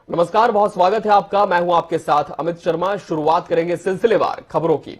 नमस्कार, बहुत स्वागत है आपका। मैं हूं आपके साथ अमित शर्मा। शुरुआत करेंगे सिलसिलेवार खबरों की।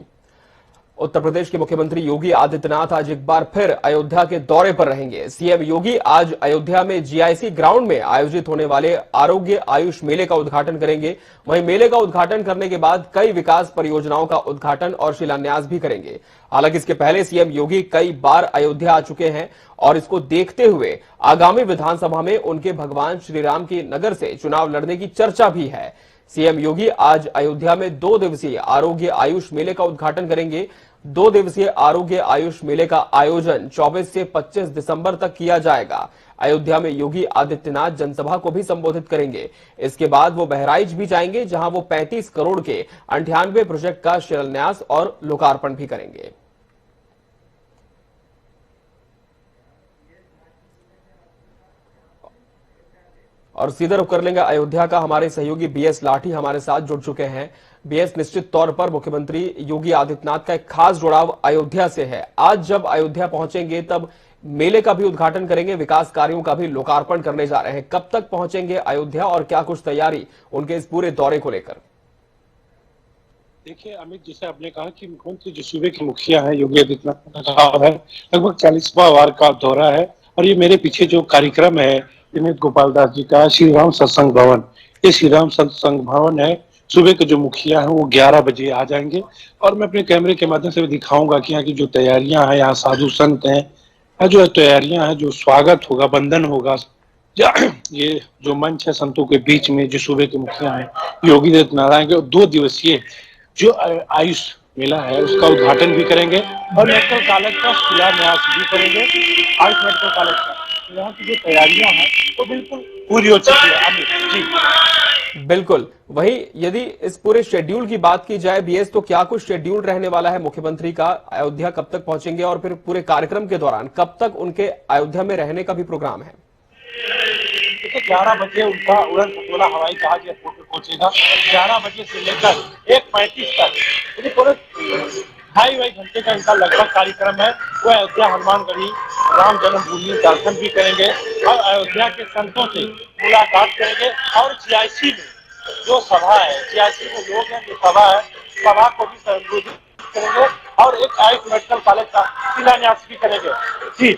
उत्तर प्रदेश के मुख्यमंत्री योगी आदित्यनाथ आज एक बार फिर अयोध्या के दौरे पर रहेंगे। सीएम योगी आज अयोध्या में जीआईसी ग्राउंड में आयोजित होने वाले आरोग्य आयुष मेले का उद्घाटन करेंगे। वहीं मेले का उद्घाटन करने के बाद कई विकास परियोजनाओं का उद्घाटन और शिलान्यास भी करेंगे। हालांकि इसके पहले सीएम योगी कई बार अयोध्या आ चुके हैं और इसको देखते हुए आगामी विधानसभा में उनके भगवान श्रीराम की नगर से चुनाव लड़ने की चर्चा भी है। सीएम योगी आज अयोध्या में 2 दिवसीय आरोग्य आयुष मेले का उद्घाटन करेंगे। 2 दिवसीय आरोग्य आयुष मेले का आयोजन 24 से 25 दिसंबर तक किया जाएगा। अयोध्या में योगी आदित्यनाथ जनसभा को भी संबोधित करेंगे। इसके बाद वो बहराइच भी जाएंगे, जहां वो 35 करोड़ के 98 प्रोजेक्ट का शिलान्यास और लोकार्पण भी करेंगे। और सीधा रुख कर लेंगे अयोध्या का। हमारे सहयोगी बीएस लाठी हमारे साथ जुड़ चुके हैं। बीएस, निश्चित तौर पर मुख्यमंत्री योगी आदित्यनाथ का एक खास जुड़ाव अयोध्या से है। आज जब अयोध्या पहुंचेंगे तब मेले का भी उद्घाटन करेंगे, विकास कार्यों का भी लोकार्पण करने जा रहे हैं। कब तक पहुंचेंगे अयोध्या और क्या कुछ तैयारी उनके इस पूरे दौरे को लेकर? देखिए अमित, जैसे आपने कहा कि मुख्यमंत्री जो सूबे के मुखिया है योगी आदित्यनाथ का है, लगभग 40वां वार का दौरा है। और ये मेरे पीछे जो कार्यक्रम है विनीत गोपाल दास जी का श्री राम सत्संग भवन, ये श्री राम सत्संग भवन है। सूबे के जो मुखिया हैं वो 11 बजे आ जाएंगे और मैं अपने कैमरे के माध्यम से भी दिखाऊंगा कि यहाँ की जो तैयारियां हैं, यहाँ साधु संत हैं, यहाँ जो तैयारियां हैं, जो स्वागत होगा, बंधन होगा, ये जो मंच है संतों के बीच में, जो सूबे के मुखिया हैं योगी आदित्यनाथ आएंगे। 2 दिवसीय जो आयुष मेला है उसका उद्घाटन भी करेंगे और मेडिकल कॉलेज का शिलान्यास भी करेंगे। आयुष मेडिकल कॉलेज का यहाँ की जो तैयारियां हैं वो बिल्कुल पूरी हो चुकी है अमित जी। बिल्कुल। वहीं यदि इस पूरे शेड्यूल की बात की जाए बीएस, तो क्या कुछ शेड्यूल रहने वाला है मुख्यमंत्री का? अयोध्या कब तक पहुंचेंगे और फिर पूरे कार्यक्रम के दौरान कब तक उनके अयोध्या में रहने का भी प्रोग्राम है? देखिए 11 बजे उनका उड़न खटोला हवाई जहाज एयरपोर्ट पे पहुंचेगा। 11 बजे से लेकर 1:35 तक, यानी पूरे 2.5 घंटे का इनका लगभग कार्यक्रम है। वो अयोध्या हनुमानगढ़ी राम जन्मभूमि दर्शन भी करेंगे और अयोध्या के संतों से मुलाकात करेंगे। और जीआईसी में जो सभा है, जीआईसी में लोग हैं, जो सभा है, सभा को भी संबोधित करेंगे और एक आयुष मेडिकल कॉलेज का शिलान्यास भी करेंगे जी।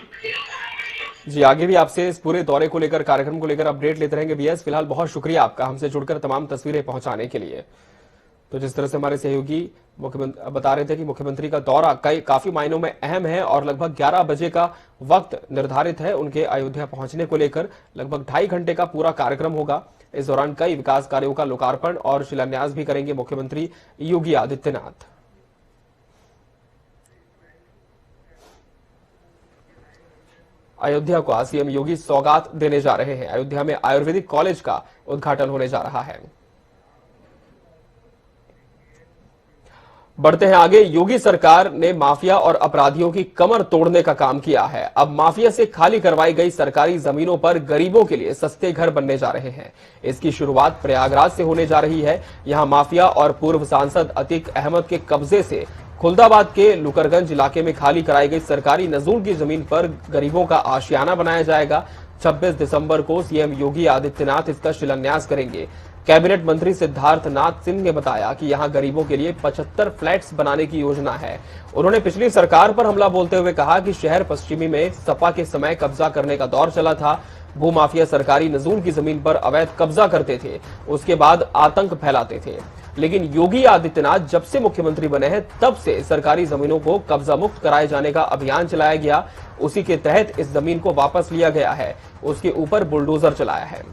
जी, आगे भी आपसे इस पूरे दौरे को लेकर, कार्यक्रम को लेकर अपडेट लेते रहेंगे बीएस। फिलहाल बहुत शुक्रिया आपका हमसे जुड़कर तमाम तस्वीरें पहुंचाने के लिए। तो जिस तरह से हमारे सहयोगी मुख्यमंत्री बता रहे थे कि मुख्यमंत्री का दौरा काफी मायनों में अहम है और लगभग 11 बजे का वक्त निर्धारित है उनके अयोध्या पहुंचने को लेकर। लगभग 2.5 घंटे का पूरा कार्यक्रम होगा। इस दौरान कई विकास कार्यों का लोकार्पण और शिलान्यास भी करेंगे मुख्यमंत्री योगी आदित्यनाथ। अयोध्या को आज सीएम योगी सौगात देने जा रहे हैं। अयोध्या में आयुर्वेदिक कॉलेज का उद्घाटन होने जा रहा है। बढ़ते हैं आगे। योगी सरकार ने माफिया और अपराधियों की कमर तोड़ने का काम किया है। अब माफिया से खाली करवाई गई सरकारी जमीनों पर गरीबों के लिए सस्ते घर बनने जा रहे हैं। इसकी शुरुआत प्रयागराज से होने जा रही है। यहां माफिया और पूर्व सांसद अतीक अहमद के कब्जे से खुलदाबाद के लुकरगंज इलाके में खाली कराई गई सरकारी नजूल की जमीन पर गरीबों का आशियाना बनाया जाएगा। 26 दिसंबर को सीएम योगी आदित्यनाथ इसका शिलान्यास करेंगे। कैबिनेट मंत्री सिद्धार्थ नाथ सिंह ने बताया कि यहां गरीबों के लिए 75 फ्लैट्स बनाने की योजना है। उन्होंने पिछली सरकार पर हमला बोलते हुए कहा कि शहर पश्चिमी में सपा के समय कब्जा करने का दौर चला था। भूमाफिया सरकारी नजूल की जमीन पर अवैध कब्जा करते थे, उसके बाद आतंक फैलाते थे। लेकिन योगी आदित्यनाथ जब से मुख्यमंत्री बने हैं तब से सरकारी जमीनों को कब्जा मुक्त कराए जाने का अभियान चलाया गया। उसी के तहत इस जमीन को वापस लिया गया है, उसके ऊपर बुलडोजर चलाया है।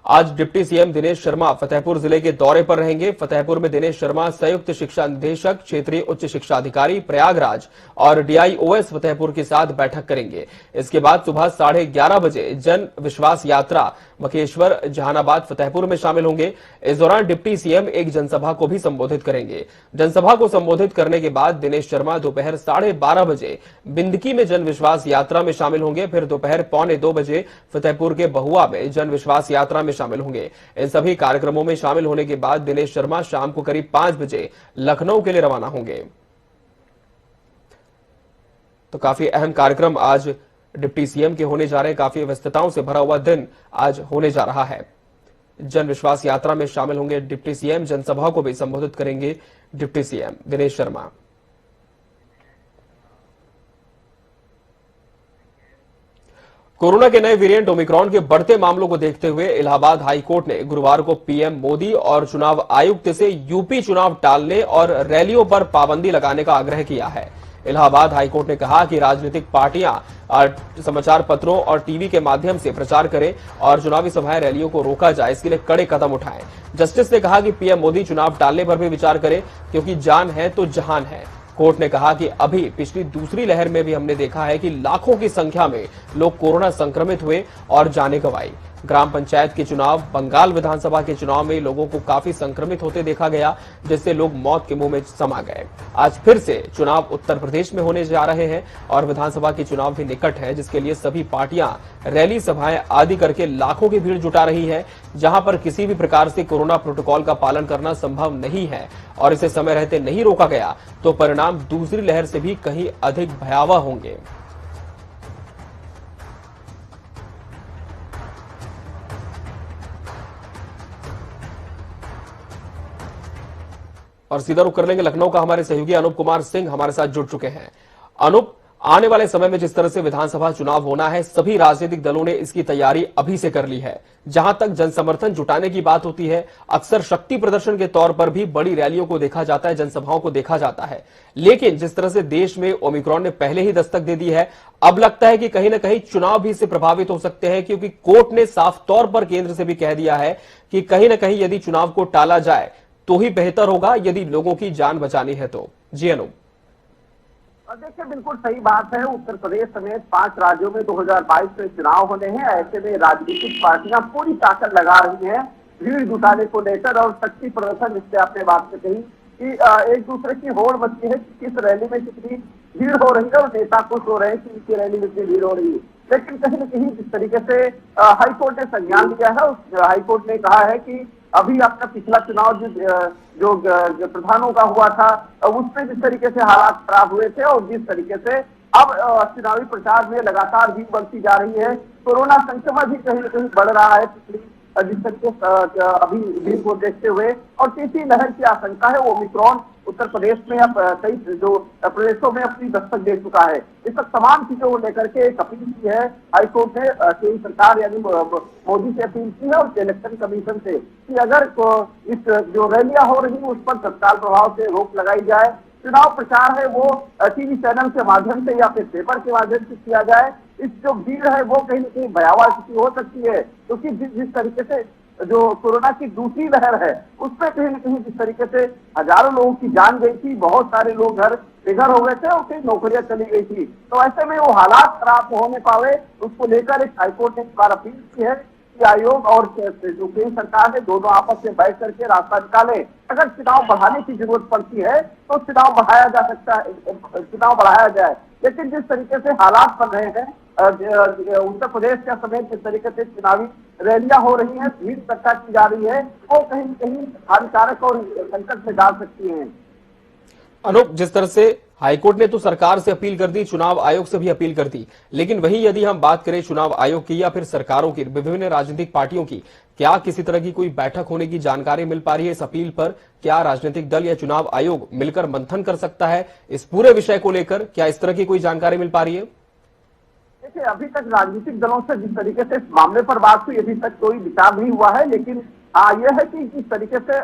आज डिप्टी सीएम दिनेश शर्मा फतेहपुर जिले के दौरे पर रहेंगे। फतेहपुर में दिनेश शर्मा संयुक्त शिक्षा निदेशक, क्षेत्रीय उच्च शिक्षा अधिकारी प्रयागराज और डीआईओएस फतेहपुर के साथ बैठक करेंगे। इसके बाद सुबह 11:30 बजे जन विश्वास यात्रा मखेश्वर जहानाबाद फतेहपुर में शामिल होंगे। इस दौरान डिप्टी सीएम एक जनसभा को भी संबोधित करेंगे। जनसभा को संबोधित करने के बाद दिनेश शर्मा दोपहर 12:30 बजे बिंदकी में जन विश्वास यात्रा में शामिल होंगे। फिर दोपहर 1:45 बजे फतेहपुर के बहुआ में जन विश्वास यात्रा में शामिल होंगे। इन सभी कार्यक्रमों में शामिल होने के बाद दिनेश शर्मा शाम को करीब 5 बजे लखनऊ के लिए रवाना होंगे। तो काफी अहम कार्यक्रम आज डिप्टी सीएम के होने जा रहे काफी व्यस्तताओं से भरा हुआ दिन आज होने जा रहा है। जन विश्वास यात्रा में शामिल होंगे डिप्टी सीएम, जनसभा को भी संबोधित करेंगे deputy CM Dinesh Sharma. Corona के नए वेरिएंट ओमिक्रॉन के बढ़ते मामलों को देखते हुए इलाहाबाद हाई कोर्ट ने गुरुवार को पीएम मोदी और चुनाव आयुक्त से यूपी चुनाव टालने और रैलियों पर पाबंदी लगाने का आग्रह किया है। इलाहाबाद हाई कोर्ट ने कहा कि राजनीतिक पार्टियां समाचार पत्रों और टीवी के माध्यम से प्रचार करें और चुनावी सभाएं रैलियों को रोका जाए, इसके लिए कड़े कदम उठाएं। जस्टिस ने कहा कि पीएम मोदी चुनाव टालने पर भी विचार करें, क्योंकि जान है तो जहान है। कोर्ट ने कहा कि अभी पिछली दूसरी लहर में भी हमने देखा है कि लाखों की संख्या में लोग कोरोना संक्रमित हुए और जानें गंवाई। ग्राम पंचायत के चुनाव, बंगाल विधानसभा के चुनाव में लोगों को काफी संक्रमित होते देखा गया, जिससे लोग मौत के मुंह में समा गए। आज फिर से चुनाव उत्तर प्रदेश में होने जा रहे हैं और विधानसभा के चुनाव भी निकट है, जिसके लिए सभी पार्टियां रैली, सभाएं आदि करके लाखों की भीड़ जुटा रही है। जहां पर किसी भी प्रकार से कोरोना प्रोटोकॉल का पालन करना संभव नहीं है और इसे समय रहते नहीं रोका गया तो परिणाम दूसरी लहर से भी कहीं अधिक भयावह होंगे। और सीधा रुख कर लेंगे लखनऊ का। हमारे सहयोगी अनूप कुमार सिंह हमारे साथ जुड़ चुके हैं। अनूप, आने वाले समय में जिस तरह से विधानसभा चुनाव होना है, सभी राजनीतिक दलों ने इसकी तैयारी अभी से कर ली है। जहां तक जन समर्थन जुटाने की बात होती है, अक्सर शक्ति प्रदर्शन के तौर पर भी बड़ी रैलियों को देखा जाता है, जनसभाओं को देखा जाता है। लेकिन जिस तरह से देश में ओमिक्रॉन ने पहले ही दस्तक दे दी है, अब लगता है कि कहीं ना कहीं चुनाव भी इससे प्रभावित हो सकते हैं, क्योंकि कोर्ट ने साफ तौर पर केंद्र से भी कह दिया है कि कहीं ना कहीं यदि चुनाव को टाला जाए तो ही बेहतर होगा, यदि लोगों की जान बचानी है तो। जी अनु। देखिए, बिल्कुल सही बात है। उत्तर प्रदेश समेत 5 राज्यों में 2022 में चुनाव होने हैं। ऐसे में राजनीतिक पार्टियां पूरी ताकत लगा रही हैं भीड़ जुटाने को लेकर और शक्ति प्रदर्शन, जिससे आपने बात से कही कि एक दूसरे की होड़ मचती है कि किस रैली में कितनी भीड़ हो रही है और नेता खुश हो रहे हैं कि इनकी रैली में इतनी भीड़ हो रही है। लेकिन कहीं न कहीं जिस तरीके से हाईकोर्ट ने संज्ञान लिया है, उस हाईकोर्ट ने कहा है कि अभी आपका पिछला चुनाव जो प्रधानों का हुआ था, उसमें जिस तरीके से हालात खराब हुए थे और जिस तरीके से अब चुनावी प्रचार में लगातार भीड़ बढ़ती जा रही है, कोरोना संक्रमण भी कहीं न कहीं बढ़ रहा है पिछली जिस तरीके अभी भीड़ को देखते हुए, और तीसरी लहर की आशंका है। ओमिक्रॉन उत्तर प्रदेश में अब कई जो प्रदेशों में अपनी दस्तक दे चुका है। इस सब तमाम चीजों को लेकर के एक अपील की है हाईकोर्ट ने केंद्र सरकार यानी मोदी से अपील की है और इलेक्शन कमीशन से कि अगर इस जो रैलियां हो रही है उस पर तत्काल प्रभाव से रोक लगाई जाए। चुनाव प्रचार है वो टीवी चैनल के माध्यम से या फिर पेपर के माध्यम से किया जाए। इस जो भीड़ है वो कहीं न कहीं भयावह स्थिति हो सकती है, क्योंकि जिस तरीके से जो कोरोना की दूसरी लहर है उसमें कहीं न कहीं जिस तरीके से हजारों लोगों की जान गई थी, बहुत सारे लोग घर बेघर हो गए थे और कई नौकरियां चली गई थी, तो ऐसे में वो हालात खराब होने पावे, उसको लेकर एक हाईकोर्ट ने एक बार अपील की है कि आयोग और जो केंद्र सरकार है दोनों आपस में बैठ करके रास्ता निकाले। अगर चुनाव बढ़ाने की जरूरत पड़ती है तो चुनाव बढ़ाया जा सकता है, चुनाव बढ़ाया जाए। लेकिन जिस तरीके से हालात बन रहे हैं उत्तर प्रदेश का समेत जिस तरीके से चुनावी रैलियां हो रही हैं, भीड़ इकट्ठा की जा रही है, वो कहीं न कहीं हानिकारक और संकट में डाल सकती है। अनूप, जिस तरह से हाईकोर्ट ने तो सरकार से अपील कर दी, चुनाव आयोग से भी अपील कर दी, लेकिन वहीं यदि हम बात करें चुनाव आयोग की या फिर सरकारों की, विभिन्न राजनीतिक पार्टियों की, क्या किसी तरह की कोई बैठक होने की जानकारी मिल पा रही है इस अपील पर? क्या राजनीतिक दल या चुनाव आयोग मिलकर मंथन कर सकता है इस पूरे विषय को लेकर? क्या इस तरह की कोई जानकारी मिल पा रही है? देखिए, अभी तक राजनीतिक दलों से जिस तरीके से इस मामले पर बात हुई, अभी तक कोई विचार नहीं हुआ है। लेकिन यह है कि जिस तरीके से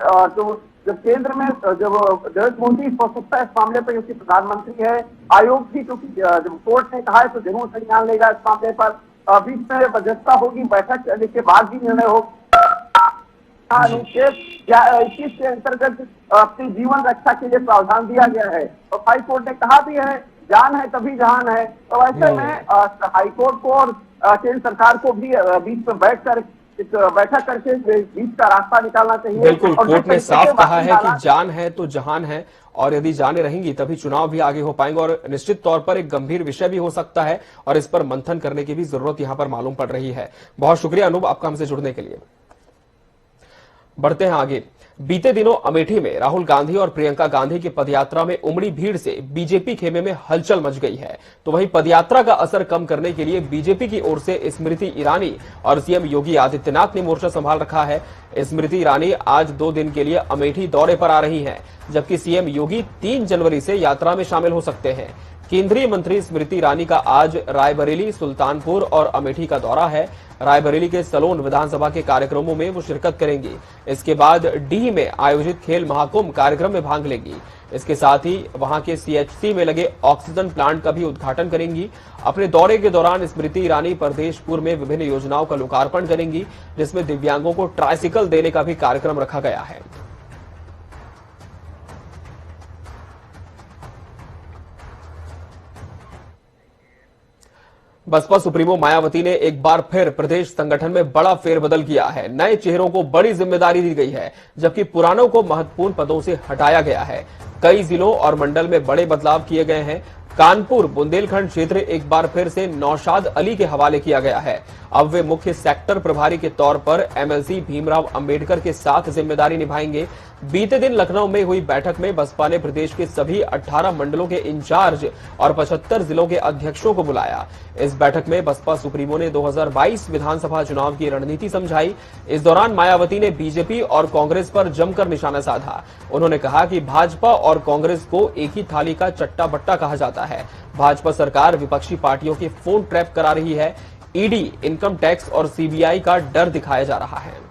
जब केंद्र में जब नरेंद्र मोदी हो सकता है इस मामले पर, क्योंकि प्रधानमंत्री है, आयोग भी क्योंकि जब कोर्ट ने कहा है तो जरूर संज्ञान लेगा इस मामले पर। बीच में व्यवस्था होगी, बैठक करने के बाद भी निर्णय होगा। अनुच्छेद 21 के अंतर्गत अपनी जीवन रक्षा के लिए प्रावधान दिया गया है, तो हाई कोर्ट ने कहा भी है जान है तभी जहान है। तो ऐसे में हाईकोर्ट को और केंद्र सरकार को भी बीच में बैठक करके बीच का रास्ता निकालना चाहिए। बिल्कुल, कोर्ट ने साफ कहा है कि जान है तो जहान है, और यदि जाने रहेंगी तभी चुनाव भी आगे हो पाएंगे, और निश्चित तौर पर एक गंभीर विषय भी हो सकता है और इस पर मंथन करने की भी जरूरत यहां पर मालूम पड़ रही है। बहुत शुक्रिया अनूप आपका हमसे जुड़ने के लिए। बढ़ते हैं आगे। बीते दिनों अमेठी में राहुल गांधी और प्रियंका गांधी की पदयात्रा में उमड़ी भीड़ से बीजेपी खेमे में हलचल मच गई है। तो वहीं पदयात्रा का असर कम करने के लिए बीजेपी की ओर से स्मृति ईरानी और सीएम योगी आदित्यनाथ ने मोर्चा संभाल रखा है। स्मृति ईरानी आज 2 दिन के लिए अमेठी दौरे पर आ रही हैं, जबकि सीएम योगी 3 जनवरी से यात्रा में शामिल हो सकते हैं। केंद्रीय मंत्री स्मृति ईरानी का आज रायबरेली, सुल्तानपुर और अमेठी का दौरा है। रायबरेली के सलोन विधानसभा के कार्यक्रमों में वो शिरकत करेंगी। इसके बाद डीह में आयोजित खेल महाकुंभ कार्यक्रम में भाग लेंगी। इसके साथ ही वहां के सीएचसी में लगे ऑक्सीजन प्लांट का भी उद्घाटन करेंगी। अपने दौरे के दौरान स्मृति ईरानी प्रदेशपुर में विभिन्न योजनाओं का लोकार्पण करेंगी, जिसमें दिव्यांगों को ट्राइसिकल देने का भी कार्यक्रम रखा गया है। बसपा सुप्रीमो मायावती ने एक बार फिर प्रदेश संगठन में बड़ा फेरबदल किया है। नए चेहरों को बड़ी जिम्मेदारी दी गई है, जबकि पुरानों को महत्वपूर्ण पदों से हटाया गया है। कई जिलों और मंडल में बड़े बदलाव किए गए हैं। कानपुर बुंदेलखंड क्षेत्र एक बार फिर से नौशाद अली के हवाले किया गया है। अब वे मुख्य सेक्टर प्रभारी के तौर पर एमएलसी भीमराव अंबेडकर के साथ जिम्मेदारी निभाएंगे। बीते दिन लखनऊ में हुई बैठक में बसपा ने प्रदेश के सभी 18 मंडलों के इंचार्ज और 75 जिलों के अध्यक्षों को बुलाया। इस बैठक में बसपा सुप्रीमो ने 2022 विधानसभा चुनाव की रणनीति समझाई। इस दौरान मायावती ने बीजेपी और कांग्रेस पर जमकर निशाना साधा। उन्होंने कहा कि भाजपा और कांग्रेस को एक ही थाली का चट्टा बट्टा कहा जाता है। भाजपा सरकार विपक्षी पार्टियों की फोन ट्रैप करा रही है। ईडी, इनकम टैक्स और सीबीआई का डर दिखाया जा रहा है।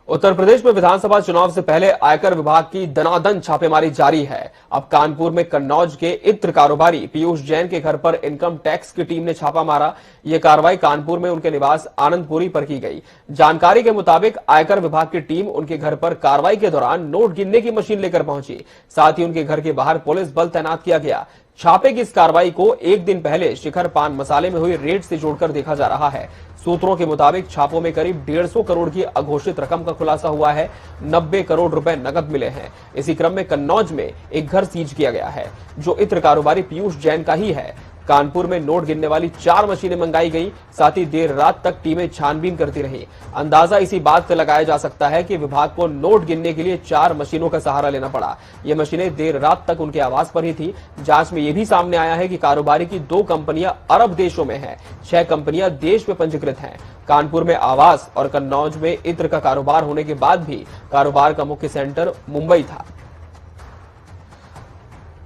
उत्तर प्रदेश में विधानसभा चुनाव से पहले आयकर विभाग की दनादन छापेमारी जारी है। अब कानपुर में कन्नौज के इत्र कारोबारी पीयूष जैन के घर पर इनकम टैक्स की टीम ने छापा मारा। यह कार्रवाई कानपुर में उनके निवास आनंदपुरी पर की गई। जानकारी के मुताबिक आयकर विभाग की टीम उनके घर पर कार्रवाई के दौरान नोट गिनने की मशीन लेकर पहुंची। साथ ही उनके घर के बाहर पुलिस बल तैनात किया गया। छापे की इस कार्रवाई को एक दिन पहले शिखर पान मसाले में हुई रेड से जोड़कर देखा जा रहा है। सूत्रों के मुताबिक छापों में करीब 150 करोड़ की अघोषित रकम का खुलासा हुआ है। 90 करोड़ रुपए नकद मिले हैं। इसी क्रम में कन्नौज में एक घर सीज किया गया है, जो इत्र कारोबारी पीयूष जैन का ही है। कानपुर में नोट गिनने वाली 4 मशीनें मंगाई गई। साथ ही देर रात तक टीमें छानबीन करती रही। अंदाजा इसी बात से लगाया जा सकता है कि विभाग को नोट गिनने के लिए 4 मशीनों का सहारा लेना पड़ा। ये मशीनें देर रात तक उनके आवास पर ही थी। जांच में यह भी सामने आया है कि कारोबारी की 2 कंपनियां अरब देशों में हैं, 6 कंपनियां देश में पंजीकृत हैं। कानपुर में आवास और कन्नौज में इत्र का कारोबार होने के बाद भी कारोबार का मुख्य सेंटर मुंबई था।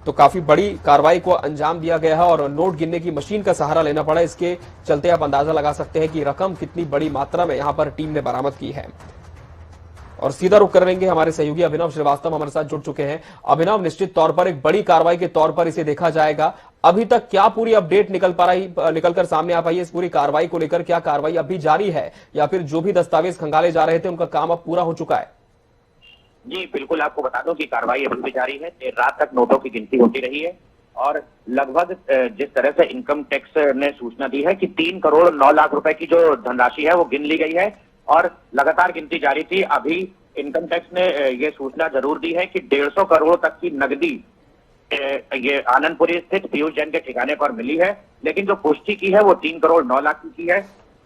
तो काफी बड़ी कार्रवाई को अंजाम दिया गया है और नोट गिनने की मशीन का सहारा लेना पड़ा। इसके चलते आप अंदाजा लगा सकते हैं कि रकम कितनी बड़ी मात्रा में यहां पर टीम ने बरामद की है। और सीधा रुख करेंगे, हमारे सहयोगी अभिनव श्रीवास्तव हमारे साथ जुड़ चुके हैं। अभिनव, निश्चित तौर पर एक बड़ी कार्रवाई के तौर पर इसे देखा जाएगा। अभी तक क्या पूरी अपडेट निकलकर सामने आ पाई है इस पूरी कार्रवाई को लेकर? क्या कार्रवाई अभी जारी है या फिर जो भी दस्तावेज खंगाले जा रहे थे उनका काम अब पूरा हो चुका है? जी बिल्कुल, आपको बता दूं कि कार्रवाई अभी भी जारी है। देर रात तक नोटों की गिनती होती रही है और लगभग जिस तरह से इनकम टैक्स ने सूचना दी है कि 3 करोड़ 9 लाख रुपए की जो धनराशि है वो गिन ली गई है और लगातार गिनती जारी थी। अभी इनकम टैक्स ने ये सूचना जरूर दी है कि 150 करोड़ तक की नकदी ये आनंदपुरी स्थित पीयूष जैन के ठिकाने पर मिली है, लेकिन जो पुष्टि की है वो 3 करोड़ 9 लाख की है।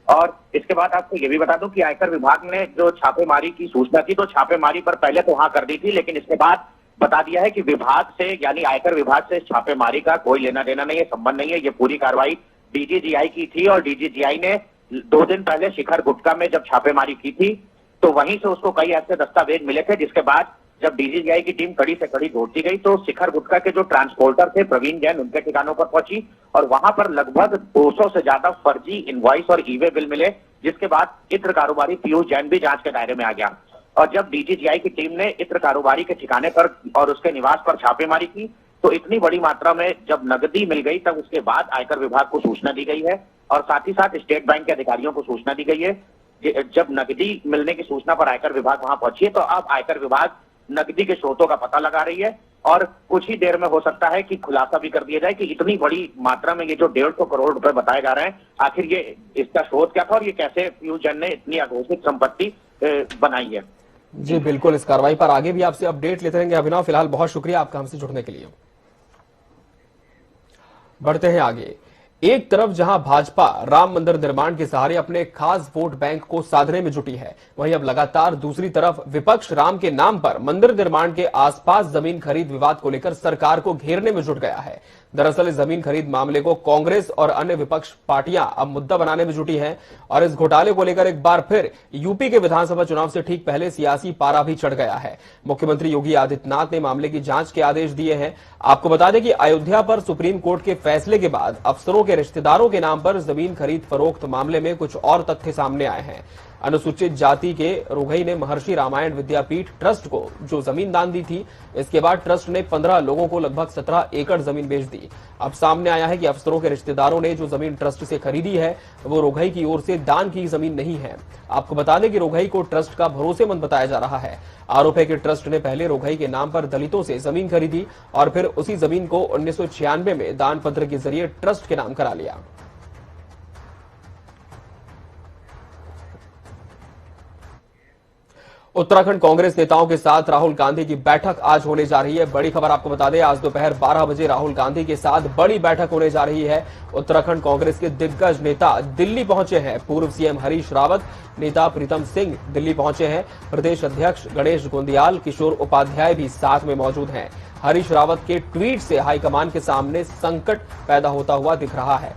और इसके बाद आपको ये भी बता दूं कि आयकर विभाग ने जो छापेमारी की सूचना थी तो छापेमारी पर पहले तो हाँ कर दी थी, लेकिन इसके बाद बता दिया है कि विभाग से यानी आयकर विभाग से छापेमारी का कोई लेना देना नहीं है, संबंध नहीं है। ये पूरी कार्रवाई डीजीजीआई की थी और डीजीजीआई ने 2 दिन पहले शिखर गुटका में जब छापेमारी की थी तो वहीं से उसको कई ऐसे दस्तावेज मिले थे, जिसके बाद जब डीजीजीआई की टीम कड़ी से कड़ी दौड़ती गई तो शिखर गुटका के जो ट्रांसपोर्टर थे प्रवीण जैन, उनके ठिकानों पर पहुंची और वहां पर लगभग 200 से ज्यादा फर्जी इनवॉइस और ईवे बिल मिले, जिसके बाद इत्र कारोबारी पीयूष जैन भी जांच के दायरे में आ गया। और जब डीजीजीआई की टीम ने इत्र कारोबारी के ठिकाने पर और उसके निवास पर छापेमारी की तो इतनी बड़ी मात्रा में जब नकदी मिल गई तब उसके बाद आयकर विभाग को सूचना दी गई है और साथ ही साथ स्टेट बैंक के अधिकारियों को सूचना दी गई है। जब नकदी मिलने की सूचना पर आयकर विभाग वहां पहुंची है तो अब आयकर विभाग नकदी के स्रोतों का पता लगा रही है और कुछ ही देर में हो सकता है कि खुलासा भी कर दिया जाए कि इतनी बड़ी मात्रा में ये जो 150 करोड़ रुपए बताए जा रहे हैं, आखिर ये इसका स्रोत क्या था और ये कैसे पीयूष जैन ने इतनी अघोषित संपत्ति बनाई है। जी बिल्कुल, इस कार्रवाई पर आगे भी आपसे अपडेट लेते रहेंगे। अभिनव, फिलहाल बहुत शुक्रिया आपका हमसे जुड़ने के लिए। बढ़ते हैं आगे। एक तरफ जहां भाजपा राम मंदिर निर्माण के सहारे अपने खास वोट बैंक को साधने में जुटी है, वहीं अब लगातार दूसरी तरफ विपक्ष राम के नाम पर मंदिर निर्माण के आसपास जमीन खरीद विवाद को लेकर सरकार को घेरने में जुट गया है। दरअसल इस जमीन खरीद मामले को कांग्रेस और अन्य विपक्ष पार्टियां अब मुद्दा बनाने में जुटी हैं और इस घोटाले को लेकर एक बार फिर यूपी के विधानसभा चुनाव से ठीक पहले सियासी पारा भी चढ़ गया है। मुख्यमंत्री योगी आदित्यनाथ ने मामले की जांच के आदेश दिए हैं। आपको बता दें कि अयोध्या पर सुप्रीम कोर्ट के फैसले के बाद अफसरों के रिश्तेदारों के नाम पर जमीन खरीद फरोख्त मामले में कुछ और तथ्य सामने आए हैं। अनुसूचित जाति के रोघई ने महर्षि रामायण विद्यापीठ ट्रस्ट को जो जमीन दान दी थी, इसके बाद ट्रस्ट ने 15 लोगों को लगभग 17 एकड़ जमीन बेच दी। अब सामने आया है कि अफसरों के रिश्तेदारों ने जो जमीन ट्रस्ट से खरीदी है वो रोघई की ओर से दान की जमीन नहीं है। आपको बता दें कि रोघई को ट्रस्ट का भरोसेमंद बताया जा रहा है। आरोप है कि ट्रस्ट ने पहले रोघई के नाम पर दलितों से जमीन खरीदी और फिर उसी जमीन को 1996 में दान पत्र के जरिए ट्रस्ट के नाम करा लिया। उत्तराखंड कांग्रेस नेताओं के साथ राहुल गांधी की बैठक आज होने जा रही है। बड़ी खबर आपको बता दें, आज दोपहर 12 बजे राहुल गांधी के साथ बड़ी बैठक होने जा रही है। उत्तराखंड कांग्रेस के दिग्गज नेता दिल्ली पहुंचे हैं। पूर्व सीएम हरीश रावत, नेता प्रीतम सिंह दिल्ली पहुंचे हैं। प्रदेश अध्यक्ष गणेश गोंदियाल, किशोर उपाध्याय भी साथ में मौजूद हैं। हरीश रावत के ट्वीट से हाईकमान के सामने संकट पैदा होता हुआ दिख रहा है।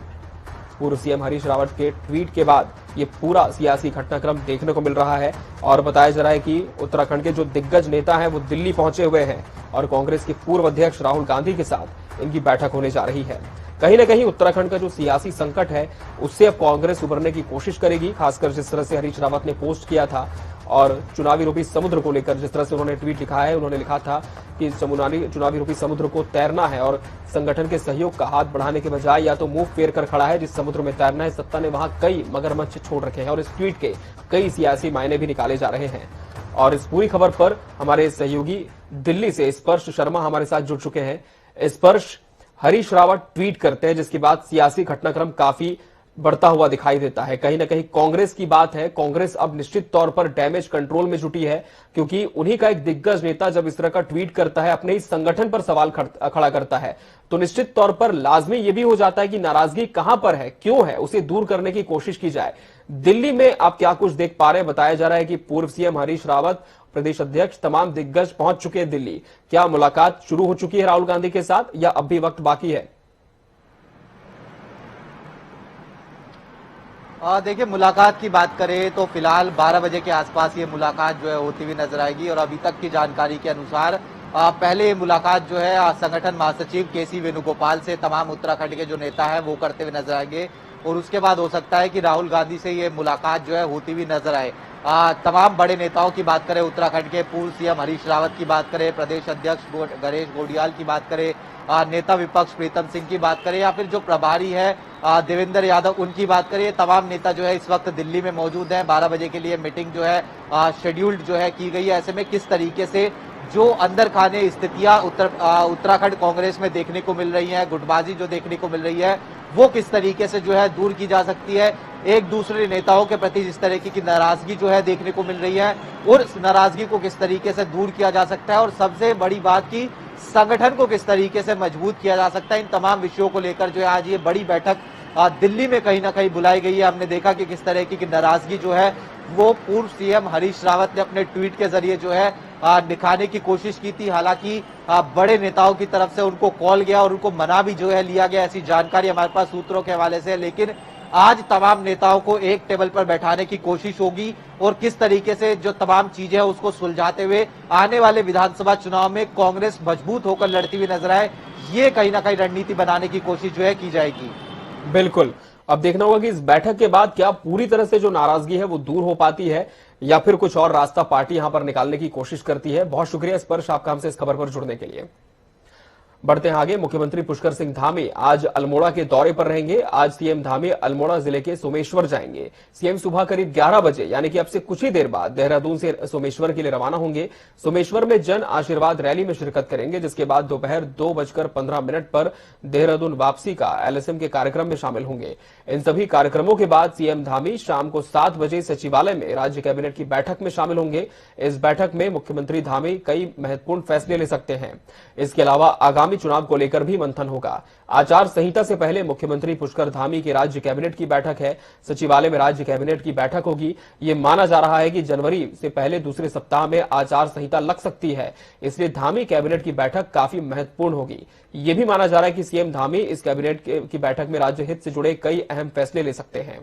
पूर्व सीएम हरीश रावत के ट्वीट के बाद ये पूरा सियासी घटनाक्रम देखने को मिल रहा है और बताया जा रहा है कि उत्तराखंड के जो दिग्गज नेता हैं वो दिल्ली पहुंचे हुए हैं और कांग्रेस के पूर्व अध्यक्ष राहुल गांधी के साथ इनकी बैठक होने जा रही है। कहीं ना कहीं उत्तराखंड का जो सियासी संकट है उससे अब कांग्रेस उभरने की कोशिश करेगी, खासकर जिस तरह से हरीश रावत ने पोस्ट किया था और चुनावी रूपी समुद्र को लेकर जिस तरह से उन्होंने ट्वीट लिखा है। उन्होंने लिखा था कि चुनावी रूपी समुद्र को तैरना है और संगठन के सहयोग का हाथ बढ़ाने के बजाय या तो मुंह फेर कर खड़ा है जिस समुद्र में तैरना है। सत्ता ने वहां कई मगरमच्छ छोड़ रखे हैं और इस ट्वीट के कई सियासी मायने भी निकाले जा रहे हैं। और इस पूरी खबर पर हमारे सहयोगी दिल्ली से स्पर्श शर्मा हमारे साथ जुड़ चुके हैं। स्पर्श, हरीश रावत ट्वीट करते हैं जिसके बाद सियासी घटनाक्रम काफी बढ़ता हुआ दिखाई देता है। कहीं ना कहीं कांग्रेस की बात है। कांग्रेस अब निश्चित तौर पर डैमेज कंट्रोल में जुटी है क्योंकि उन्हीं का एक दिग्गज नेता जब इस तरह का ट्वीट करता है, अपने ही संगठन पर सवाल खड़ा करता है, तो निश्चित तौर पर लाजमी यह भी हो जाता है कि नाराजगी कहां पर है, क्यों है, उसे दूर करने की कोशिश की जाए। दिल्ली में आप क्या कुछ देख पा रहे हैं? बताया जा रहा है कि पूर्व सीएम हरीश रावत, प्रदेश अध्यक्ष, तमाम दिग्गज पहुंच चुके हैं दिल्ली। क्या मुलाकात शुरू हो चुकी है राहुल गांधी के साथ या अब भी वक्त बाकी है? देखिए, मुलाकात की बात करें तो फिलहाल 12 बजे के आसपास ये मुलाकात जो है होती हुई नजर आएगी और अभी तक की जानकारी के अनुसार पहले ये मुलाकात जो है संगठन महासचिव केसी वेणुगोपाल से तमाम उत्तराखंड के जो नेता हैं वो करते हुए नजर आएंगे और उसके बाद हो सकता है कि राहुल गांधी से ये मुलाकात जो है होती हुई नजर आए। तमाम बड़े नेताओं की बात करें, उत्तराखंड के पूर्व सीएम हरीश रावत की बात करें, प्रदेश अध्यक्ष गणेश गोंदियाल की बात करें, नेता विपक्ष प्रीतम सिंह की बात करें या फिर जो प्रभारी है देवेंद्र यादव उनकी बात करें, तमाम नेता जो है इस वक्त दिल्ली में मौजूद हैं। 12 बजे के लिए मीटिंग जो है शेड्यूल्ड जो है की गई है। ऐसे में किस तरीके से जो अंदर खाने स्थितियां उत्तराखंड कांग्रेस में देखने को मिल रही है, गुटबाजी जो देखने को मिल रही है, वो किस तरीके से जो है दूर की जा सकती है, एक दूसरे नेताओं के प्रति जिस तरीके की नाराजगी जो है देखने को मिल रही है और इस नाराजगी को किस तरीके से दूर किया जा सकता है और सबसे बड़ी बात की संगठन को किस तरीके से मजबूत किया जा सकता है, इन तमाम विषयों को लेकर जो है आज ये बड़ी बैठक दिल्ली में कहीं ना कहीं बुलाई गई है। हमने देखा कि किस तरह की नाराजगी जो है वो पूर्व सीएम हरीश रावत ने अपने ट्वीट के जरिए जो है दिखाने की कोशिश की थी। हालांकि बड़े नेताओं की तरफ से उनको कॉल गया और उनको मना भी जो है लिया गया, ऐसी जानकारी हमारे पास सूत्रों के हवाले से। लेकिन आज तमाम नेताओं को एक टेबल पर बैठाने की कोशिश होगी और किस तरीके से जो तमाम चीजें हैं उसको सुलझाते हुए आने वाले विधानसभा चुनाव में कांग्रेस मजबूत होकर लड़ती हुई नजर आए, ये कहीं ना कहीं रणनीति बनाने की कोशिश जो है की जाएगी। बिल्कुल, अब देखना होगा कि इस बैठक के बाद क्या पूरी तरह से जो नाराजगी है वो दूर हो पाती है या फिर कुछ और रास्ता पार्टी यहां पर निकालने की कोशिश करती है। बहुत शुक्रिया स्पर्श आपका हमसे इस खबर पर जुड़ने के लिए। बढ़ते हैं आगे। मुख्यमंत्री पुष्कर सिंह धामी आज अल्मोड़ा के दौरे पर रहेंगे। आज सीएम धामी अल्मोड़ा जिले के सोमेश्वर जाएंगे। सीएम सुबह करीब 11 बजे यानी कि अब से कुछ ही देर बाद देहरादून से सोमेश्वर के लिए रवाना होंगे। सोमेश्वर में जन आशीर्वाद रैली में शिरकत करेंगे, जिसके बाद दोपहर 2:15 पर देहरादून वापसी का एलएसएम के कार्यक्रम में शामिल होंगे। इन सभी कार्यक्रमों के बाद सीएम धामी शाम को 7 बजे सचिवालय में राज्य कैबिनेट की बैठक में शामिल होंगे। इस बैठक में मुख्यमंत्री धामी कई महत्वपूर्ण फैसले ले सकते हैं। इसके अलावा आगामी आगामी चुनाव को लेकर भी मंथन होगा। आचार संहिता से पहले मुख्यमंत्री पुष्कर धामी की राज्य कैबिनेट की बैठक है। सचिवालय में राज्य कैबिनेट की बैठक होगी। ये माना जा रहा है कि जनवरी से पहले दूसरे सप्ताह में आचार संहिता लग सकती है, इसलिए धामी कैबिनेट की बैठक काफी महत्वपूर्ण होगी। ये भी माना जा रहा है कि सीएम धामी इस कैबिनेट की बैठक में राज्य हित से जुड़े कई अहम फैसले ले सकते हैं।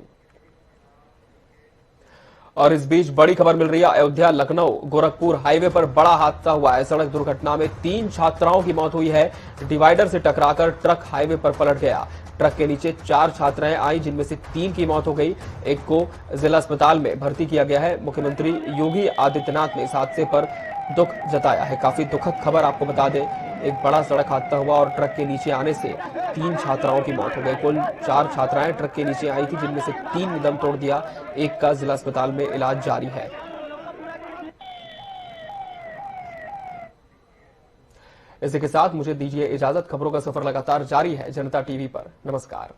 और इस बीच बड़ी खबर मिल रही है। अयोध्या लखनऊ गोरखपुर हाईवे पर बड़ा हादसा हुआ है। सड़क दुर्घटना में 3 छात्राओं की मौत हुई है। डिवाइडर से टकराकर ट्रक हाईवे पर पलट गया। ट्रक के नीचे 4 छात्राएं आई, जिनमें से 3 की मौत हो गई। एक को जिला अस्पताल में भर्ती किया गया है। मुख्यमंत्री योगी आदित्यनाथ ने इस हादसे पर दुख जताया है। काफी दुखद खबर आपको बता दें, एक बड़ा सड़क हादसा हुआ और ट्रक के नीचे आने से 3 छात्राओं की मौत हो गई। कुल 4 छात्राएं ट्रक के नीचे आई थी, जिनमें से 3 ने दम तोड़ दिया। एक का जिला अस्पताल में इलाज जारी है। इसी के साथ मुझे दीजिए इजाजत। खबरों का सफर लगातार जारी है जनता टीवी पर। नमस्कार।